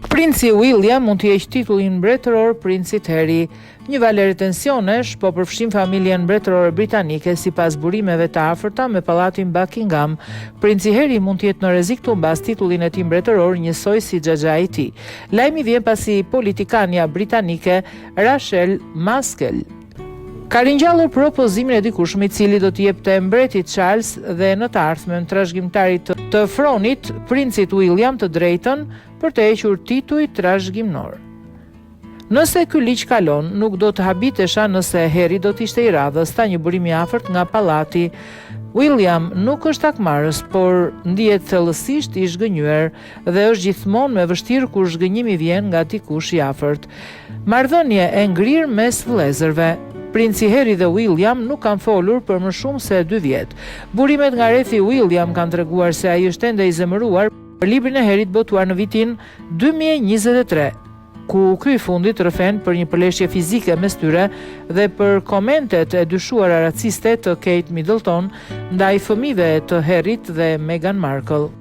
Princi William mund t'i heq titullin mbretëror princit Harry. Një valere tensionesh po përfshin familjen mbretërore britanike sipas burimeve të afërta me pallatin Buckingham. Princi Harry mund të jetë në rrezik të humbas titullin e tij mbretëror njësoj si xhaxhai i tij. Lajmi vjen pasi politikania britanike Rachel Maskell ka ringjallur propozimin e dikushmi i cili do t'i jepte mbretit Charles dhe në të ardhmen trashëgimtarit të Fronit, princit William, të drejtën për të hequr tituj trashëgimnor. Nëse ky ligj kalon, nuk do të habitesha nëse Harry do të ishte i radhës, tha një burim i afërt nga pallati. William nuk është akmarrës, por ndihet thellësisht i zhgënjur dhe është gjithmonë me vështirë kur zhgënjimi vjen nga dikush i afërt. Marrëdhënie e ngrirë mes vëllezërve. Princi Harry dhe William nuk kanë folur për më shumë se 2 vjet. Burimet nga rrethi William kanë treguar se ai është ende i zemëruar për librin e Harryt botuar në vitin 2023, ku ky i fundit rrëfen për një përleshje fizike mes tyre dhe për komentet e dyshuara raciste të Kate Middleton ndaj fëmijëve të Harryt dhe Meghan Markle.